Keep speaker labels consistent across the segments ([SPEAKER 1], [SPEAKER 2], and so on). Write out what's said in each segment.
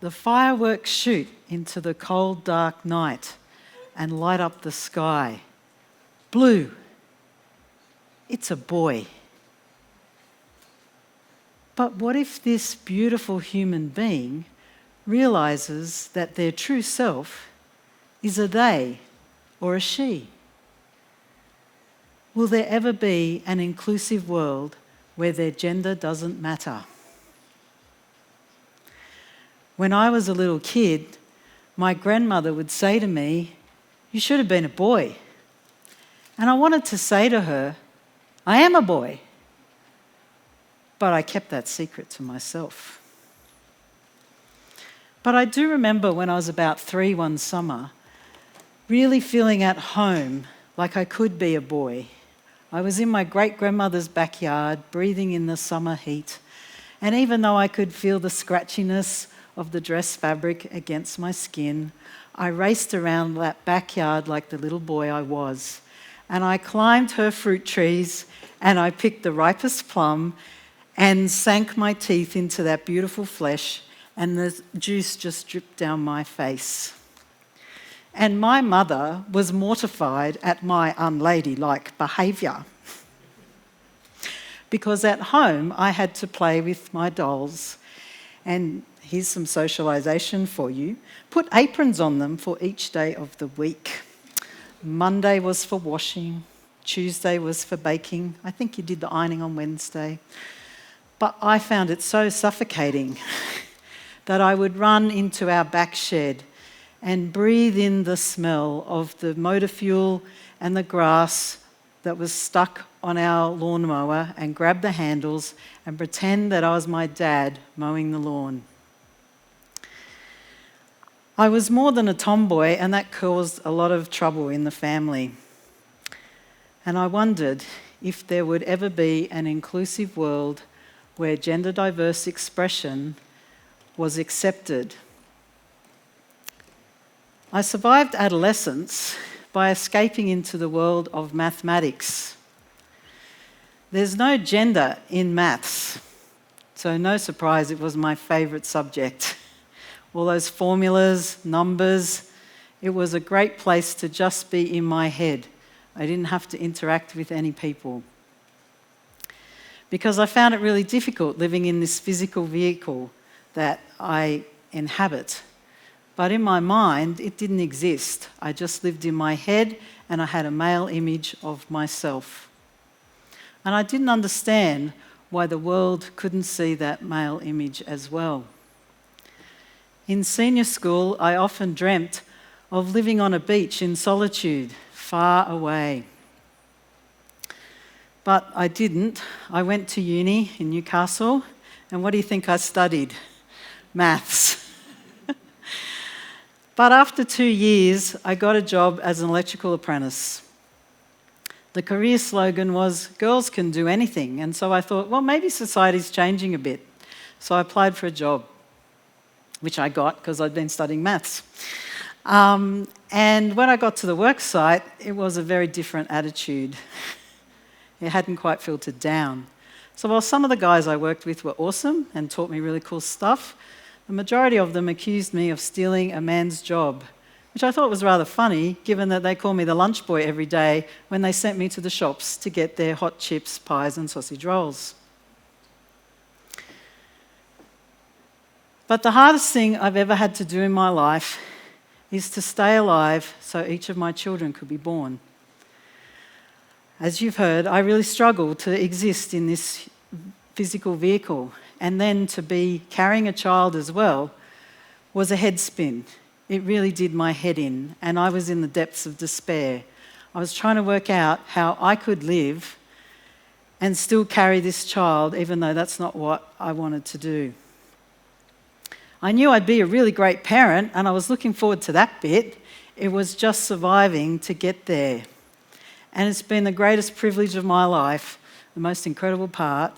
[SPEAKER 1] the fireworks shoot into the cold, dark night and light up the sky. Blue. It's a boy. But what if this beautiful human being realises that their true self is a they or a she? Will there ever be an inclusive world where their gender doesn't matter? When I was a little kid, my grandmother would say to me, "You should have been a boy." And I wanted to say to her, "I am a boy." But I kept that secret to myself. But I do remember when I was about 3 one summer, really feeling at home, like I could be a boy. I was in my great-grandmother's backyard, breathing in the summer heat. And even though I could feel the scratchiness of the dress fabric against my skin, I raced around that backyard like the little boy I was. And I climbed her fruit trees and I picked the ripest plum and sank my teeth into that beautiful flesh, and the juice just dripped down my face. And my mother was mortified at my unladylike behaviour. Because at home I had to play with my dolls, and here's some socialisation for you. Put aprons on them for each day of the week. Monday was for washing, Tuesday was for baking. I think you did the ironing on Wednesday. But I found it so suffocating that I would run into our back shed and breathe in the smell of the motor fuel and the grass that was stuck on our lawnmower and grab the handles and pretend that I was my dad mowing the lawn. I was more than a tomboy, and that caused a lot of trouble in the family. And I wondered if there would ever be an inclusive world where gender diverse expression was accepted. I survived adolescence by escaping into the world of mathematics. There's no gender in maths, so no surprise it was my favourite subject. All those formulas, numbers, it was a great place to just be in my head. I didn't have to interact with any people. Because I found it really difficult living in this physical vehicle that I inhabit. But in my mind, it didn't exist. I just lived in my head and I had a male image of myself. And I didn't understand why the world couldn't see that male image as well. In senior school, I often dreamt of living on a beach in solitude, far away. But I didn't. I went to uni in Newcastle, and what do you think I studied? Maths. But after 2 years, I got a job as an electrical apprentice. The career slogan was, "Girls can do anything," and so I thought, well, maybe society's changing a bit. So I applied for a job, which I got because I'd been studying maths. And when I got to the work site, it was a very different attitude. It hadn't quite filtered down. So while some of the guys I worked with were awesome and taught me really cool stuff, the majority of them accused me of stealing a man's job, which I thought was rather funny, given that they called me the lunch boy every day when they sent me to the shops to get their hot chips, pies and sausage rolls. But the hardest thing I've ever had to do in my life is to stay alive so each of my children could be born. As you've heard, I really struggled to exist in this physical vehicle, and then to be carrying a child as well was a head spin. It really did my head in, and I was in the depths of despair. I was trying to work out how I could live and still carry this child, even though that's not what I wanted to do. I knew I'd be a really great parent, and I was looking forward to that bit. It was just surviving to get there. And it's been the greatest privilege of my life, the most incredible part,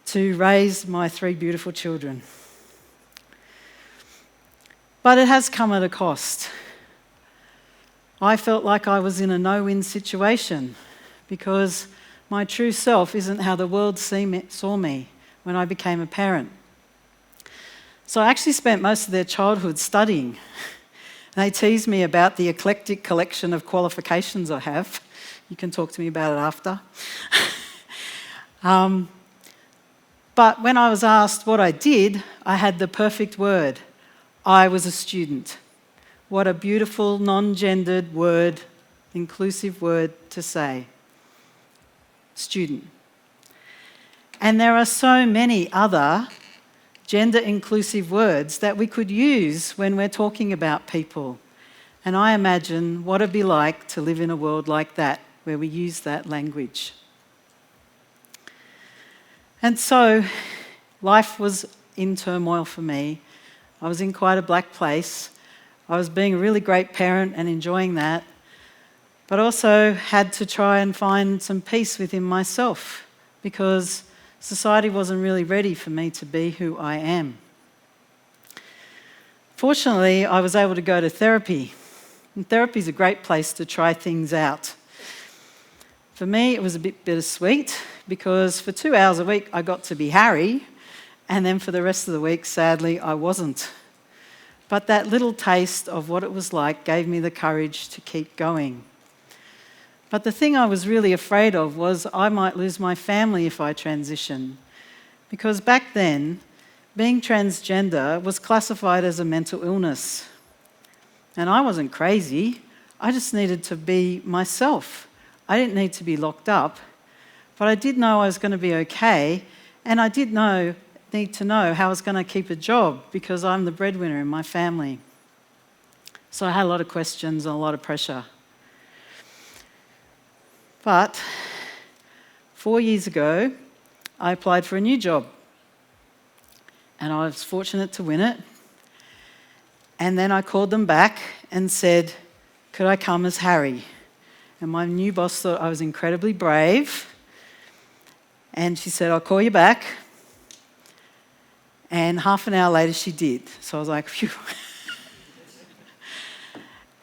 [SPEAKER 1] to raise my 3 beautiful children. But it has come at a cost. I felt like I was in a no-win situation because my true self isn't how the world saw me when I became a parent. So I actually spent most of their childhood studying. They tease me about the eclectic collection of qualifications I have. You can talk to me about it after. But when I was asked what I did, I had the perfect word. I was a student. What a beautiful, non-gendered word, inclusive word to say. Student. And there are so many other gender-inclusive words that we could use when we're talking about people. And I imagine what it'd be like to live in a world like that, where we use that language. And so life was in turmoil for me. I was in quite a black place. I was being a really great parent and enjoying that, but also had to try and find some peace within myself because society wasn't really ready for me to be who I am. Fortunately, I was able to go to therapy. And therapy is a great place to try things out. For me, it was a bit bittersweet because for 2 hours a week, I got to be Harry, and then for the rest of the week, sadly, I wasn't. But that little taste of what it was like gave me the courage to keep going. But the thing I was really afraid of was I might lose my family if I transitioned. Because back then, being transgender was classified as a mental illness. And I wasn't crazy. I just needed to be myself. I didn't need to be locked up. But I did know I was going to be okay. And I did need to know how I was going to keep a job because I'm the breadwinner in my family. So I had a lot of questions and a lot of pressure. But 4 years ago, I applied for a new job. And I was fortunate to win it. And then I called them back and said, could I come as Harry? And my new boss thought I was incredibly brave. And she said, I'll call you back. And half an hour later, she did. So I was like, phew.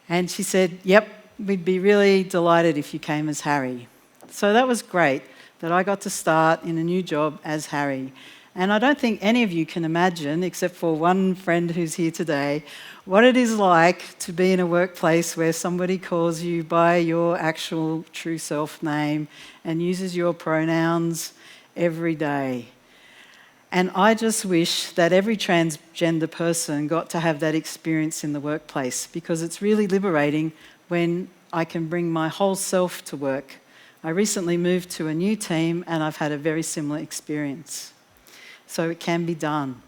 [SPEAKER 1] And she said, yep, we'd be really delighted if you came as Harry. So that was great that I got to start in a new job as Harry. And I don't think any of you can imagine, except for one friend who's here today, what it is like to be in a workplace where somebody calls you by your actual true self name and uses your pronouns every day. And I just wish that every transgender person got to have that experience in the workplace because it's really liberating when I can bring my whole self to work. I recently moved to a new team and I've had a very similar experience. So it can be done.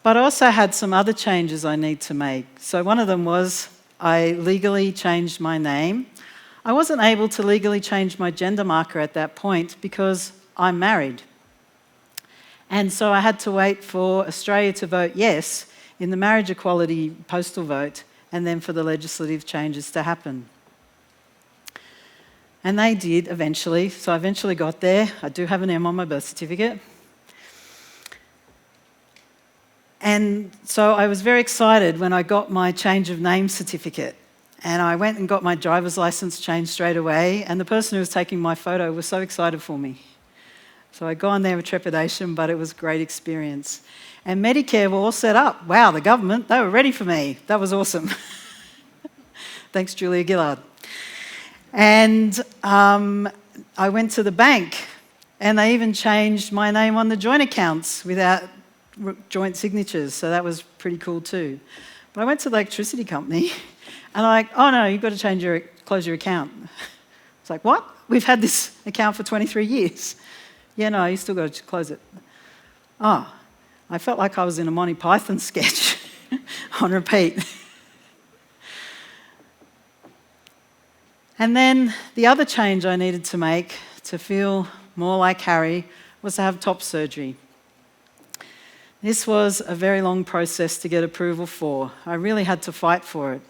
[SPEAKER 1] But I also had some other changes I need to make. So one of them was I legally changed my name. I wasn't able to legally change my gender marker at that point because I'm married. And so I had to wait for Australia to vote yes in the marriage equality postal vote and then for the legislative changes to happen. And they did eventually. So I eventually got there. I do have an M on my birth certificate. And so I was very excited when I got my change of name certificate. And I went and got my driver's license changed straight away. And the person who was taking my photo was so excited for me. So I got on there with trepidation, but it was a great experience. And Medicare were all set up. Wow, the government, they were ready for me. That was awesome. Thanks, Julia Gillard. And I went to the bank, and they even changed my name on the joint accounts without joint signatures, so that was pretty cool too. But I went to the electricity company, and I'm like, oh no, you've got to close your account. It's like, what? We've had this account for 23 years. Yeah, no, you still got to close it. Oh, I felt like I was in a Monty Python sketch on repeat. And then the other change I needed to make to feel more like Harry was to have top surgery. This was a very long process to get approval for. I really had to fight for it.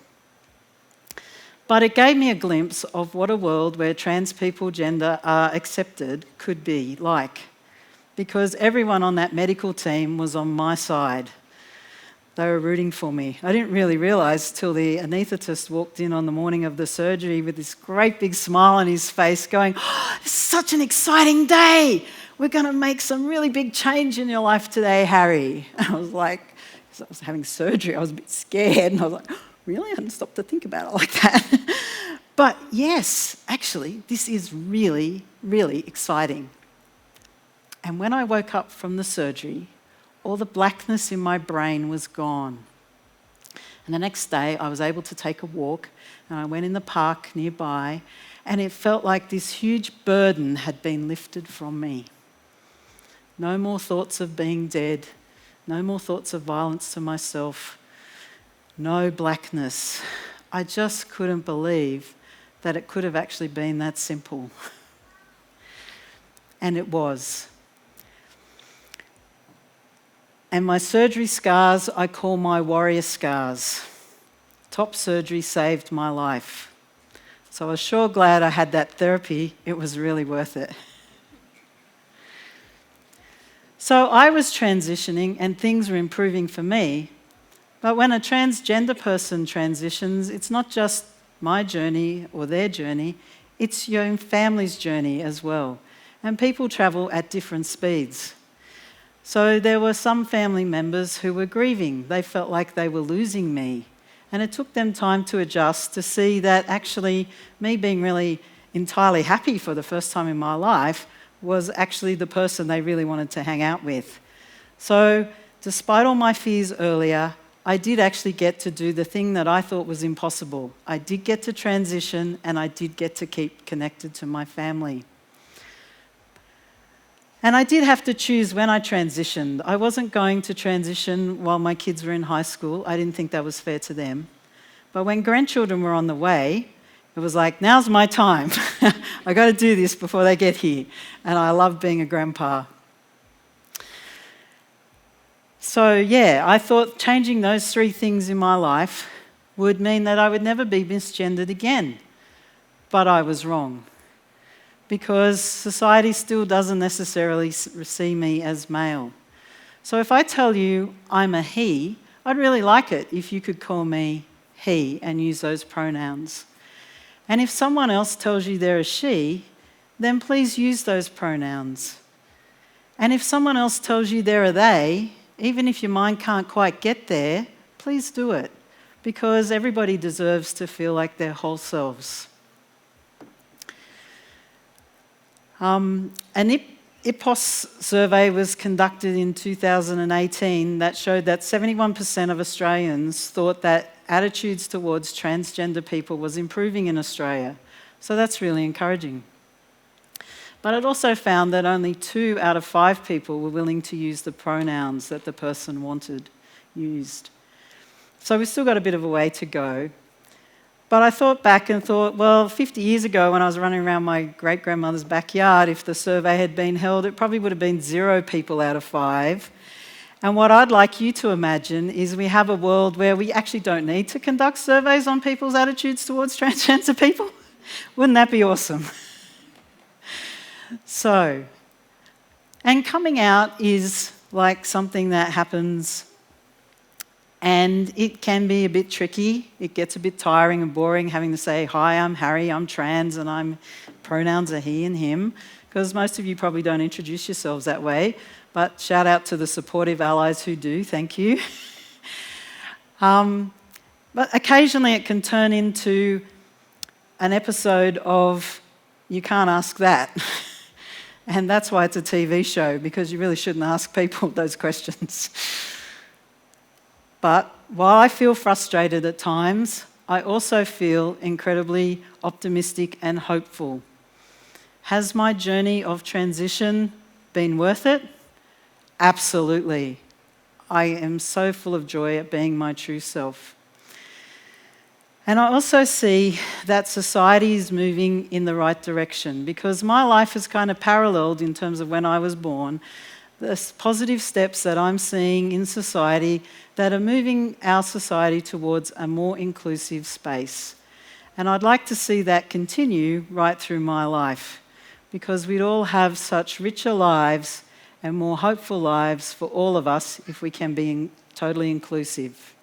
[SPEAKER 1] But it gave me a glimpse of what a world where trans people gender are accepted could be like. Because everyone on that medical team was on my side. They were rooting for me. I didn't really realise till the anaesthetist walked in on the morning of the surgery with this great big smile on his face going, oh, it's such an exciting day. we're going to make some really big change in your life today, Harry. And I was like, because I was having surgery, I was a bit scared. And I was like, really? I hadn't stopped to think about it like that. But yes, actually, this is really, really exciting. And when I woke up from the surgery, all the blackness in my brain was gone. And the next day, I was able to take a walk, and I went in the park nearby, and it felt like this huge burden had been lifted from me. No more thoughts of being dead, no more thoughts of violence to myself, no blackness. I just couldn't believe that it could have actually been that simple. And it was. And my surgery scars I call my warrior scars. Top surgery saved my life. So I was sure glad I had that therapy. It was really worth it. So I was transitioning and things were improving for me. But when a transgender person transitions, it's not just my journey or their journey, it's your own family's journey as well. And people travel at different speeds. So there were some family members who were grieving. They felt like they were losing me. And it took them time to adjust to see that actually me being really entirely happy for the first time in my life was actually the person they really wanted to hang out with. So despite all my fears earlier, I did actually get to do the thing that I thought was impossible. I did get to transition and I did get to keep connected to my family. And I did have to choose when I transitioned. I wasn't going to transition while my kids were in high school. I didn't think that was fair to them. But when grandchildren were on the way, it was like, now's my time. I got to do this before they get here. And I love being a grandpa. So yeah, I thought changing those three things in my life would mean that I would never be misgendered again. But I was wrong. Because society still doesn't necessarily see me as male. So if I tell you I'm a he, I'd really like it if you could call me he and use those pronouns. And if someone else tells you they're a she, then please use those pronouns. And if someone else tells you they're a they, even if your mind can't quite get there, please do it. Because everybody deserves to feel like their whole selves. An Ipsos survey was conducted in 2018 that showed that 71% of Australians thought that attitudes towards transgender people was improving in Australia. So that's really encouraging. But it also found that only 2 out of 5 people were willing to use the pronouns that the person wanted used. So we've still got a bit of a way to go. But I thought back and thought, well, 50 years ago when I was running around my great-grandmother's backyard, if the survey had been held, it probably would have been 0 people out of 5. And what I'd like you to imagine is we have a world where we actually don't need to conduct surveys on people's attitudes towards transgender people. Wouldn't that be awesome? So, and coming out is like something that happens and it can be a bit tricky. It gets a bit tiring and boring having to say, hi, I'm Harry, I'm trans, and pronouns are he and him, because most of you probably don't introduce yourselves that way, but shout out to the supportive allies who do, thank you. But occasionally it can turn into an episode of, you can't ask that. And that's why it's a TV show, because you really shouldn't ask people those questions. But while I feel frustrated at times, I also feel incredibly optimistic and hopeful. Has my journey of transition been worth it? Absolutely. I am so full of joy at being my true self. And I also see that society is moving in the right direction, because my life is kind of paralleled in terms of when I was born. The positive steps that I'm seeing in society that are moving our society towards a more inclusive space. And I'd like to see that continue right through my life, because we'd all have such richer lives and more hopeful lives for all of us if we can be totally inclusive.